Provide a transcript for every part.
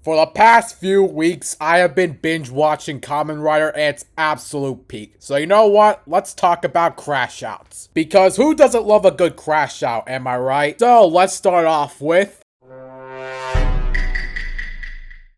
For the past few weeks, I have been binge watching Kamen Rider at its absolute peak. So you know what? Let's talk about Crashouts. Because who doesn't love a good crash out, am I right? So let's start off with...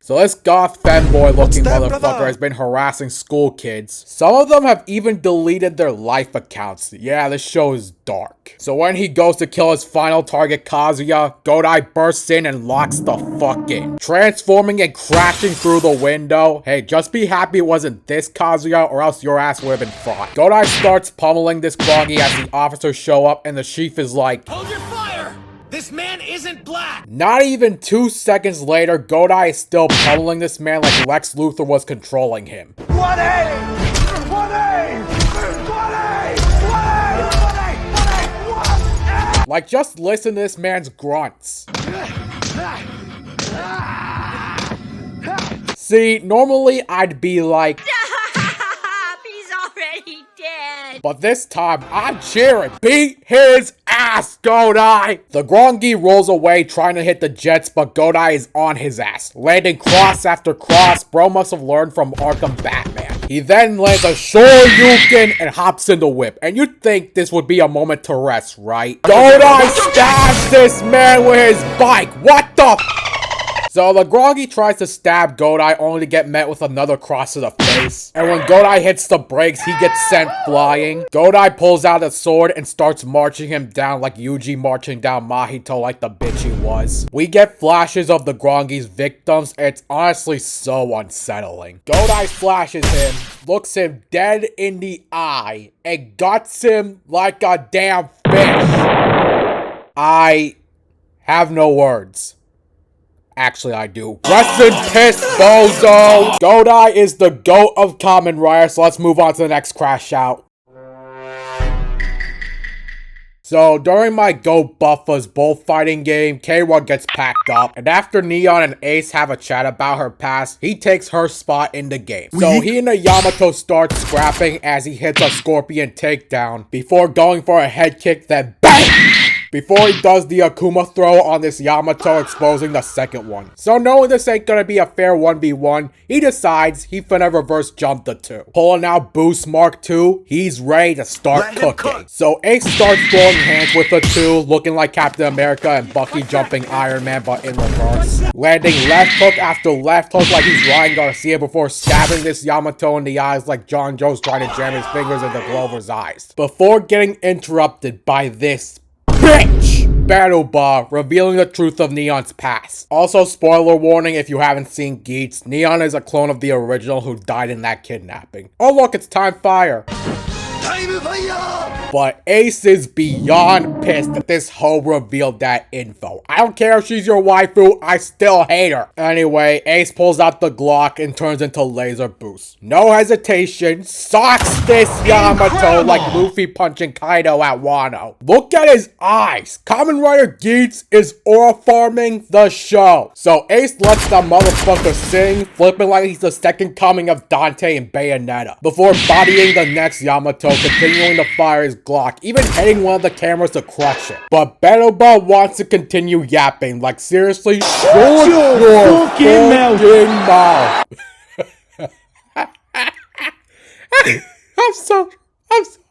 So this goth femboy looking motherfucker has been harassing school kids. Some of them have even deleted their life accounts. Yeah, this show is dark. So when he goes to kill his final target, Kazuya, Godai bursts in and locks the fuck in, transforming and crashing through the window. Hey, just be happy it wasn't this Kazuya or else your ass would have been fought. Godai starts pummeling this Grongi as the officers show up and the chief is like, "Hold your fire! This man isn't black!" Not even 2 seconds later, Godai is still pummeling this man like Lex Luthor was controlling him. Like, just listen to this man's grunts. See, normally I'd be like, he's already dead. But this time, I'm cheering. Beat his ass, Godai! The Grongi rolls away trying to hit the jets, but Godai is on his ass, landing cross after cross. Bro must have learned from Arkham Batman. He then lands a Shoryuken and hops in the whip. And you'd think this would be a moment to rest, right? Godai stabs this man with his bike. What the f? So the Grongi tries to stab Godai only to get met with another cross to the face. And when Godai hits the brakes, he gets sent flying. Godai pulls out a sword and starts marching him down like Yuji marching down Mahito like the bitch he was. We get flashes of the Grongi's victims and it's honestly so unsettling. Godai slashes him, looks him dead in the eye, and guts him like a damn fish. I have no words. Actually, I do. Rest in piss, bozo! Godai is the GOAT of Kamen Rider, so let's move on to the next crash out. So, during my GOAT Buffa's bullfighting game, K1 gets packed up, and after Neon and Ace have a chat about her past, he takes her spot in the game. So, he and the Yamato start scrapping as he hits a Scorpion takedown, before going for a head kick, then BANG! Before he does the Akuma throw on this Yamato, exposing the second one. So knowing this ain't gonna be a fair 1v1, he decides he finna reverse jump the two. Pulling out Boost Mark II, he's ready to start cooking. So Ace starts throwing hands with the two, looking like Captain America and Bucky jumping Iron Man but in reverse. Landing left hook after left hook like he's Ryan Garcia before stabbing this Yamato in the eyes like John Joe's trying to jam his fingers into Glover's eyes. Before getting interrupted by this bitch! Battle Bar, revealing the truth of Neon's past. Also, spoiler warning if you haven't seen Geats, Neon is a clone of the original who died in that kidnapping. Oh look, it's Time Fire! But Ace is beyond pissed that this hoe revealed that info. I don't care if she's your waifu, I still hate her. Anyway, Ace pulls out the Glock and turns into Laser Boost. No hesitation, socks this Yamato like Luffy punching Kaido at Wano. Look at his eyes. Kamen Rider Geats is aura farming the show. So Ace lets the motherfucker sing, flipping like he's the second coming of Dante and Bayonetta, before bodying the next Yamato, continuing to fire his Glock, even hitting one of the cameras to crush it. But Battleball wants to continue yapping, like seriously, shut your fucking mouth. I'm so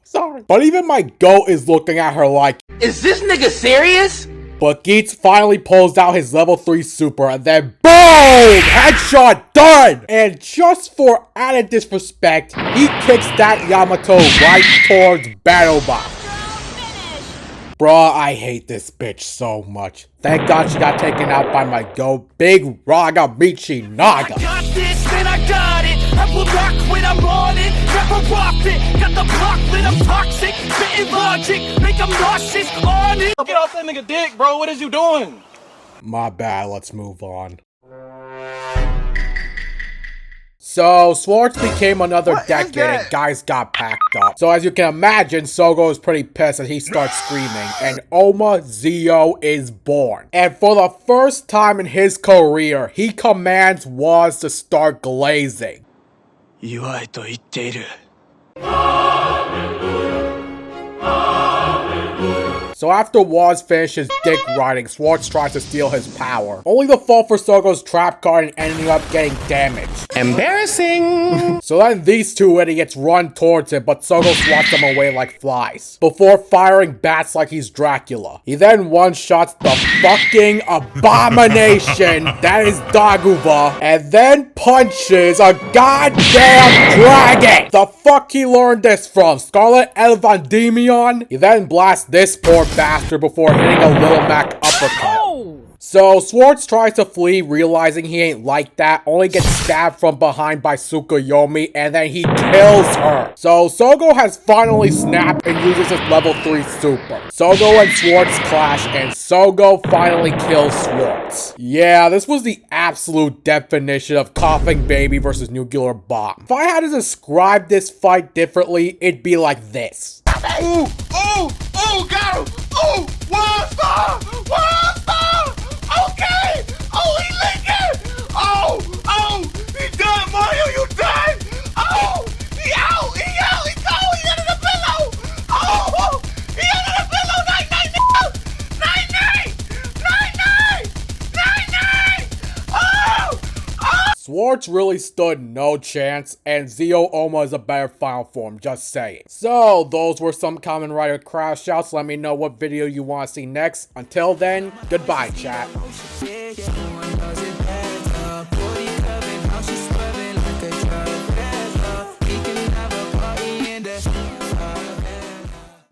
sorry. But even my goat is looking at her like, Is this nigga serious? But Geats finally pulls out his level 3 super and then BOOM! Headshot done! And just for added disrespect, he kicks that Yamato right towards Battlebot. Bruh, I hate this bitch so much. Thank God she got taken out by my GOAT, Big Raga Michi Naga. I got this, then I got it. I will rock when I'm on it. Never rocked it. Got the block lit, I'm toxic. Spitting logic, make them nauseous on it. Get off that nigga dick, bro. What is you doing? My bad, let's move on. So, Schwarz became another decade and guys got packed up. So as you can imagine, Sogo is pretty pissed as he starts screaming and Ohma Zio is born. And for the first time in his career, he commands Waz to start glazing. So after Waz finishes dick riding, Schwarz tries to steal his power, only to fall for Sogo's trap card and ending up getting damaged. Embarrassing! So then these two idiots run towards him, but Sogo swats them away like flies, before firing bats like he's Dracula. He then one-shots the fucking abomination that is Daguva, and then punches a goddamn dragon! The fuck he learned this from? Scarlet Evangelion? He then blasts this poor bastard before hitting a Little Mac uppercut. So Schwarz tries to flee, realizing he ain't like that, only gets stabbed from behind by Tsukuyomi, and then he kills her. So Sogo has finally snapped and uses his level 3 super. Sogo and Schwarz clash, and Sogo finally kills Schwarz. Yeah, this was the absolute definition of coughing baby versus nuclear bomb. If I had to describe this fight differently, it'd be like this. Ooh, ooh, ooh, got him! Ooh, one star! One star! Okay! Oh, he licking! Oh, oh, he done, Mario, you done! Oh, he out, he gone, he under the pillow! Oh, he under the pillow, night, nigga! Night! Oh, oh! Schwarz really stood no chance, and Zeo Ohma is a better final form, just saying. So, those were some Kamen Rider Crashouts. Let me know what video you want to see next. Until then, goodbye, chat.